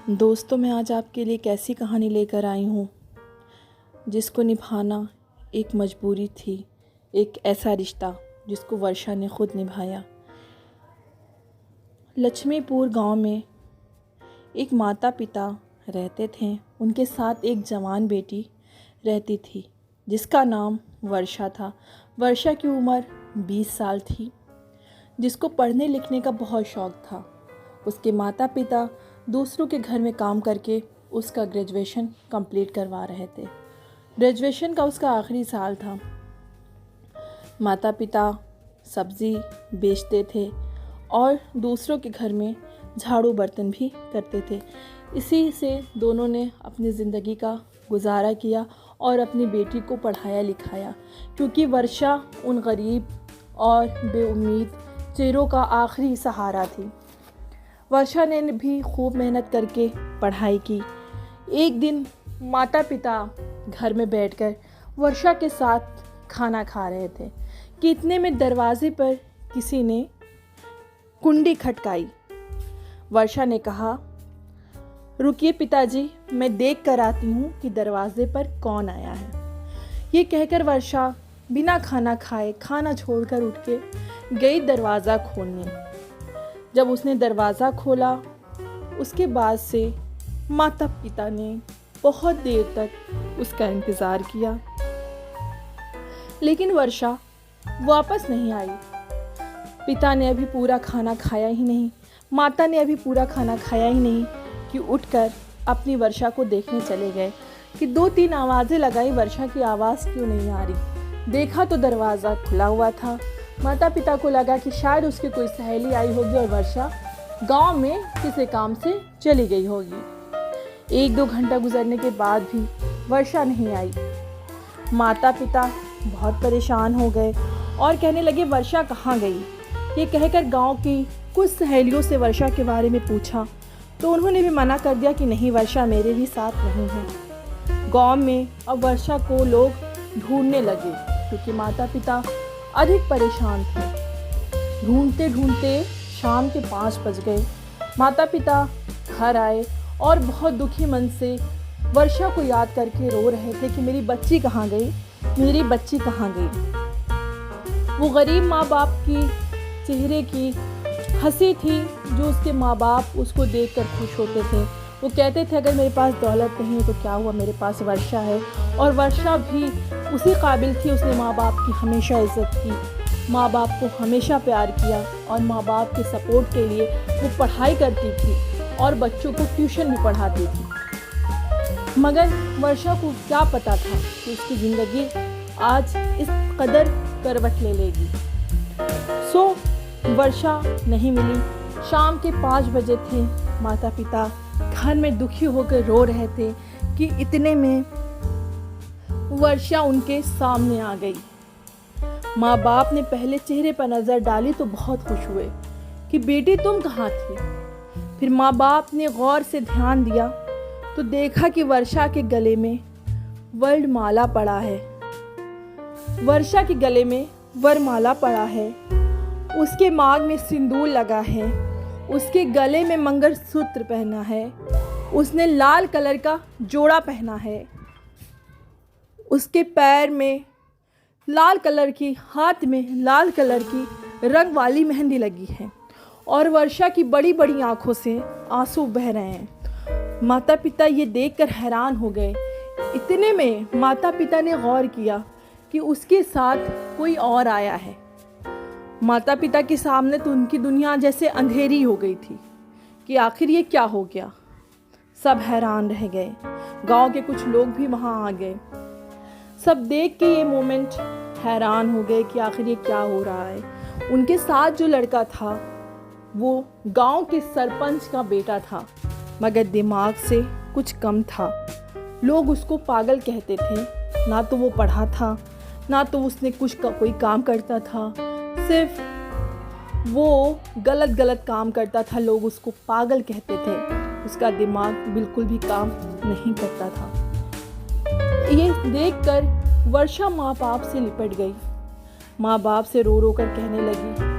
दोस्तों, मैं आज आपके लिए एक ऐसी कहानी लेकर आई हूँ जिसको निभाना एक मजबूरी थी। एक ऐसा रिश्ता जिसको वर्षा ने खुद निभाया। लक्ष्मीपुर गांव में एक माता पिता रहते थे। उनके साथ एक जवान बेटी रहती थी जिसका नाम वर्षा था। वर्षा की उम्र 20 साल थी, जिसको पढ़ने लिखने का बहुत शौक़ था। उसके माता पिता दूसरों के घर में काम करके उसका ग्रेजुएशन कंप्लीट करवा रहे थे। ग्रेजुएशन का उसका आखिरी साल था। माता पिता सब्ज़ी बेचते थे और दूसरों के घर में झाड़ू बर्तन भी करते थे। इसी से दोनों ने अपनी ज़िंदगी का गुजारा किया और अपनी बेटी को पढ़ाया लिखाया, क्योंकि वर्षा उन गरीब और बेउम्मीद चेहरों का आखिरी सहारा थी। वर्षा ने भी खूब मेहनत करके पढ़ाई की। एक दिन माता पिता घर में बैठकर वर्षा के साथ खाना खा रहे थे कि इतने में दरवाजे पर किसी ने कुंडी खटकाई। वर्षा ने कहा, रुकिए पिताजी, मैं देख कर आती हूँ कि दरवाजे पर कौन आया है। ये कहकर वर्षा बिना खाना खाए खाना छोड़कर उठ के गई दरवाज़ा खोलने। जब उसने दरवाज़ा खोला, उसके बाद से माता पिता ने बहुत देर तक उसका इंतज़ार किया, लेकिन वर्षा वापस नहीं आई। पिता ने अभी पूरा खाना खाया ही नहीं, माता ने अभी पूरा खाना खाया ही नहीं कि उठकर अपनी वर्षा को देखने चले गए कि 2-3 आवाज़ें लगाई, वर्षा की आवाज़ क्यों नहीं आ रही। देखा तो दरवाज़ा खुला हुआ था। माता पिता को लगा कि शायद उसकी कोई सहेली आई होगी और वर्षा गांव में किसी काम से चली गई होगी। 1-2 घंटा गुजरने के बाद भी वर्षा नहीं आई। माता पिता बहुत परेशान हो गए और कहने लगे, वर्षा कहाँ गई। ये कहकर गांव की कुछ सहेलियों से वर्षा के बारे में पूछा तो उन्होंने भी मना कर दिया कि नहीं, वर्षा मेरे भी साथ नहीं है। गांव में अब वर्षा को लोग ढूंढने लगे, क्योंकि माता पिता अधिक परेशान थे। ढूंढते ढूंढते शाम के 5 बज गए। माता पिता घर आए और बहुत दुखी मन से वर्षा को याद करके रो रहे थे कि मेरी बच्ची कहाँ गई, मेरी बच्ची कहाँ गई। वो गरीब माँ बाप की चेहरे की हंसी थी जो उसके माँ बाप उसको देखकर खुश होते थे। वो कहते थे, अगर मेरे पास दौलत नहीं है तो क्या हुआ, मेरे पास वर्षा है। और वर्षा भी उसी काबिल थी। उसने माँ बाप की हमेशा इज़्ज़त की, माँ बाप को हमेशा प्यार किया और माँ बाप के सपोर्ट के लिए वो पढ़ाई करती थी और बच्चों को ट्यूशन भी पढ़ाती थी। मगर वर्षा को क्या पता था कि उसकी ज़िंदगी आज इस कदर करवट ले लेगी। वर्षा नहीं मिली। शाम के 5 बजे थे। माता पिता घर में दुखी होकर रो रहे थे कि इतने में वर्षा उनके सामने आ गई। माँ बाप ने पहले चेहरे पर नज़र डाली तो बहुत खुश हुए कि बेटी तुम कहाँ थी। फिर माँ बाप ने गौर से ध्यान दिया तो देखा कि वर्षा के गले में वरमाला पड़ा है। वर्षा के गले में वरमाला पड़ा है, उसके मांग में सिंदूर लगा है, उसके गले में मंगलसूत्र पहना है, उसने लाल कलर का जोड़ा पहना है, उसके पैर में लाल कलर की, हाथ में लाल कलर की रंग वाली मेहंदी लगी है और वर्षा की बड़ी बड़ी आंखों से आंसू बह रहे हैं। माता पिता ये देखकर हैरान हो गए। इतने में माता पिता ने गौर किया कि उसके साथ कोई और आया है। माता पिता के सामने तो उनकी दुनिया जैसे अंधेरी हो गई थी कि आखिर ये क्या हो गया। सब हैरान रह गए। गांव के कुछ लोग भी वहां आ गए। सब देख के ये मोमेंट हैरान हो गए कि आखिर ये क्या हो रहा है। उनके साथ जो लड़का था वो गांव के सरपंच का बेटा था, मगर दिमाग से कुछ कम था। लोग उसको पागल कहते थे। ना तो वो पढ़ा था, ना तो उसने कोई काम करता था, सिर्फ वो गलत काम करता था। लोग उसको पागल कहते थे। उसका दिमाग बिल्कुल भी काम नहीं करता था। ये देखकर वर्षा माँ बाप से लिपट गई। माँ बाप से रो रो कर कहने लगी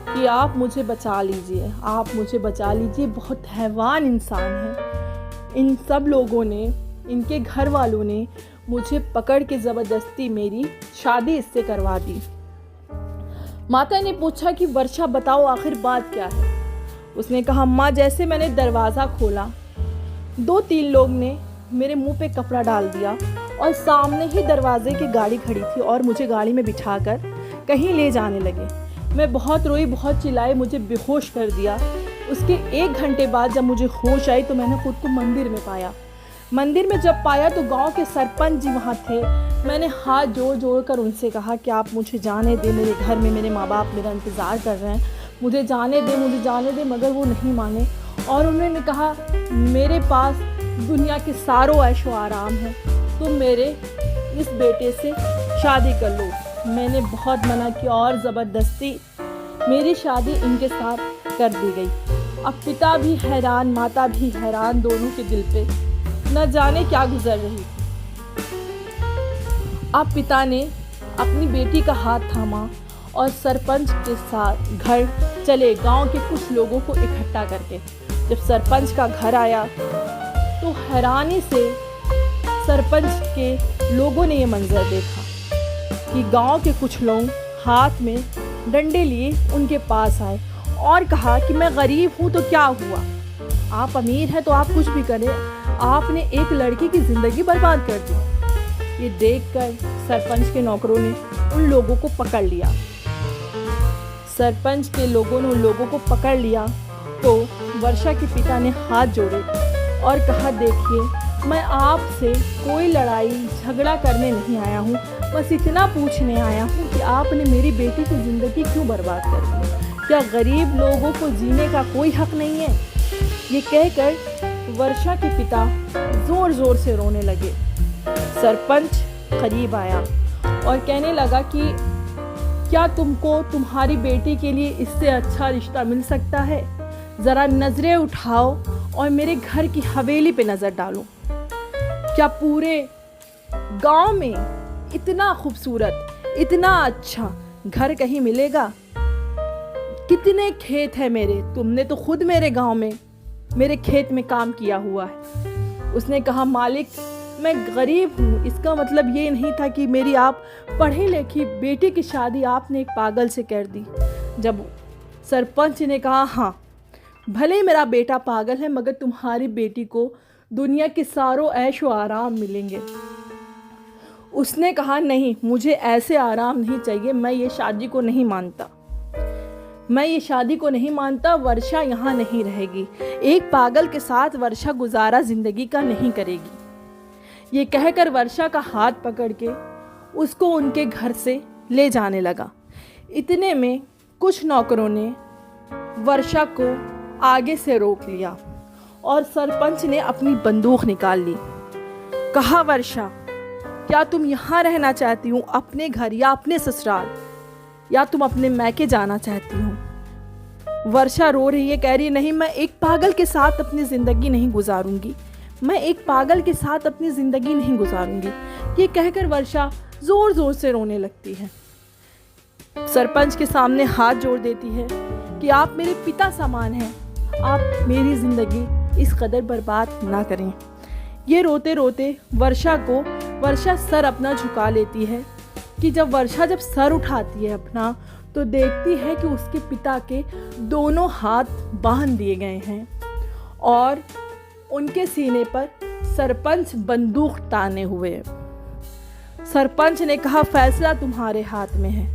कि आप मुझे बचा लीजिए, आप मुझे बचा लीजिए, बहुत हैवान इंसान है। इन सब लोगों ने, इनके घर वालों ने मुझे पकड़ के ज़बरदस्ती मेरी शादी इससे करवा दी। माता ने पूछा कि वर्षा बताओ आखिर बात क्या है। उसने कहा, माँ जैसे मैंने दरवाज़ा खोला 2-3 लोग ने मेरे मुंह पे कपड़ा डाल दिया और सामने ही दरवाजे की गाड़ी खड़ी थी और मुझे गाड़ी में बिठाकर कहीं ले जाने लगे। मैं बहुत रोई, बहुत चिल्लाई, मुझे बेहोश कर दिया। उसके 1 घंटे बाद जब मुझे होश आई तो मैंने खुद को मंदिर में पाया। मंदिर में जब पाया तो गांव के सरपंच जी वहाँ थे। मैंने हाथ जोड़ जोड़ कर उनसे कहा कि आप मुझे जाने दें, मेरे घर में मेरे माँ बाप मेरा इंतज़ार कर रहे हैं, मुझे जाने दें, मुझे जाने दें। मगर वो नहीं माने और उन्होंने कहा, मेरे पास दुनिया के सारों ऐशो आराम है, तुम मेरे इस बेटे से शादी कर लो। मैंने बहुत मना किया और ज़बरदस्ती मेरी शादी इनके साथ कर दी गई। अब पिता भी हैरान, माता भी हैरान, दोनों के दिल पे न जाने क्या गुजर रही थी। अब पिता ने अपनी बेटी का हाथ थामा और सरपंच के साथ घर चले, गांव के कुछ लोगों को इकट्ठा करके। जब सरपंच का घर आया तो हैरानी से सरपंच के लोगों ने ये मंजर देखा कि गांव के कुछ लोग हाथ में डंडे लिए उनके पास आए और कहा कि मैं गरीब हूँ तो क्या हुआ, आप अमीर हैं तो आप कुछ भी करें, आपने एक लड़की की ज़िंदगी बर्बाद कर दी। ये देखकर सरपंच के नौकरों ने उन लोगों को पकड़ लिया। सरपंच के लोगों ने उन लोगों को पकड़ लिया तो वर्षा के पिता ने हाथ जोड़े और कहा, देखिए मैं आपसे कोई लड़ाई झगड़ा करने नहीं आया हूँ, बस इतना पूछने आया हूँ कि आपने मेरी बेटी की ज़िंदगी क्यों बर्बाद कर दी। क्या गरीब लोगों को जीने का कोई हक नहीं है? ये कहकर वर्षा के पिता ज़ोर ज़ोर से रोने लगे। सरपंच करीब आया और कहने लगा कि क्या तुमको तुम्हारी बेटी के लिए इससे अच्छा रिश्ता मिल सकता है? ज़रा नज़रें उठाओ और मेरे घर की हवेली पे नज़र डालो। क्या पूरे गांव में इतना खूबसूरत, इतना अच्छा घर कहीं मिलेगा? कितने खेत हैं मेरे, तुमने तो खुद मेरे गांव में मेरे खेत में काम किया हुआ है। उसने कहा, मालिक मैं गरीब हूँ, इसका मतलब ये नहीं था कि मेरी आप पढ़ी लिखी बेटी की शादी आपने एक पागल से कर दी। जब सरपंच ने कहा, हाँ भले ही मेरा बेटा पागल है मगर तुम्हारी बेटी को दुनिया के सारों ऐशो आराम मिलेंगे। उसने कहा, नहीं मुझे ऐसे आराम नहीं चाहिए, मैं ये शादी को नहीं मानता, मैं ये शादी को नहीं मानता। वर्षा यहाँ नहीं रहेगी, एक पागल के साथ वर्षा गुजारा ज़िंदगी का नहीं करेगी। ये कहकर वर्षा का हाथ पकड़ के उसको उनके घर से ले जाने लगा। इतने में कुछ नौकरों ने वर्षा को आगे से रोक लिया और सरपंच ने अपनी बंदूक निकाल ली। कहा, वर्षा क्या तुम यहाँ रहना चाहती हो अपने घर या अपने ससुराल, या तुम अपने मैके जाना चाहती हो? वर्षा रो रही है, कह रही है, नहीं मैं एक पागल के साथ अपनी ज़िंदगी नहीं गुजारूंगी, मैं एक पागल के साथ अपनी ज़िंदगी नहीं गुजारूंगी। ये कहकर वर्षा ज़ोर ज़ोर से रोने लगती है। सरपंच के सामने हाथ जोड़ देती है कि आप मेरे पिता समान हैं, आप मेरी ज़िंदगी इस कदर बर्बाद ना करें। ये रोते रोते वर्षा सर अपना झुका लेती है कि जब वर्षा सर उठाती है अपना तो देखती है कि उसके पिता के दोनों हाथ बांध दिए गए हैं और उनके सीने पर सरपंच बंदूक ताने हुए हैं। सरपंच ने कहा, फैसला तुम्हारे हाथ में है,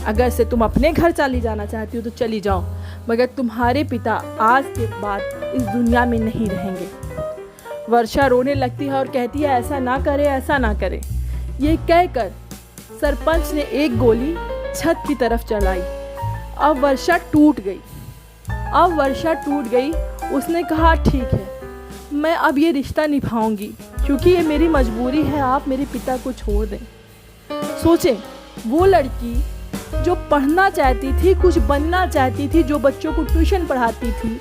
अगर से तुम अपने घर चली जाना चाहती हो तो चली जाओ, मगर तुम्हारे पिता आज के बाद इस दुनिया में नहीं रहेंगे। वर्षा रोने लगती है और कहती है, ऐसा ना करे, ऐसा ना करे। ये कहकर सरपंच ने एक गोली छत की तरफ चलाई। अब वर्षा टूट गई। उसने कहा, ठीक है मैं अब ये रिश्ता निभाऊंगी क्योंकि ये मेरी मजबूरी है, आप मेरे पिता को छोड़ दें। सोचें, वो लड़की जो पढ़ना चाहती थी, कुछ बनना चाहती थी, जो बच्चों को ट्यूशन पढ़ाती थी,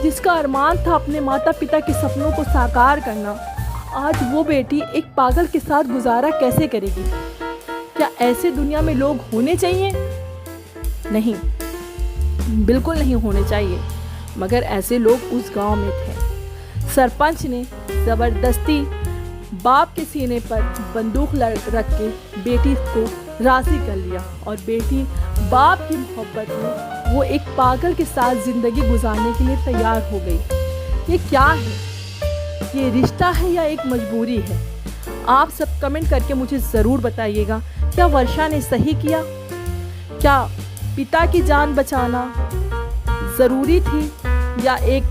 जिसका अरमान था अपने माता पिता के सपनों को साकार करना, आज वो बेटी एक पागल के साथ गुजारा कैसे करेगी? क्या ऐसे दुनिया में लोग होने चाहिए? नहीं। बिल्कुल नहीं होने चाहिए, मगर ऐसे लोग उस गांव में थे। सरपंच ने ज़बरदस्ती बाप के सीने पर बंदूक रख के बेटी को राज़ी कर लिया और बेटी बाप की मोहब्बत में वो एक पागल के साथ ज़िंदगी गुजारने के लिए तैयार हो गई। ये क्या है? ये रिश्ता है या एक मजबूरी है? आप सब कमेंट करके मुझे ज़रूर बताइएगा। क्या वर्षा ने सही किया? क्या पिता की जान बचाना ज़रूरी थी या एक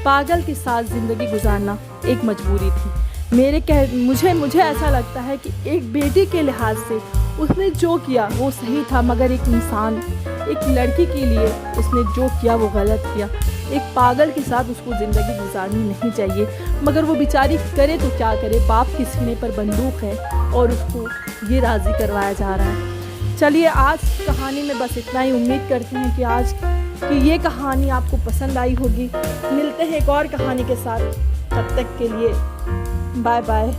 पागल के साथ ज़िंदगी गुजारना एक मजबूरी थी? मुझे ऐसा लगता है कि एक बेटी के लिहाज से उसने जो किया वो सही था, मगर एक इंसान, एक लड़की के लिए उसने जो किया वो गलत किया। एक पागल के साथ उसको ज़िंदगी गुजारनी नहीं चाहिए, मगर वो बेचारी करे तो क्या करे, बाप के सीने पर बंदूक है और उसको ये राज़ी करवाया जा रहा है। चलिए, आज कहानी में बस इतना ही। उम्मीद करते हैं कि ये कहानी आपको पसंद आई होगी। मिलते हैं एक और कहानी के साथ, तब तक के लिए बाय बाय।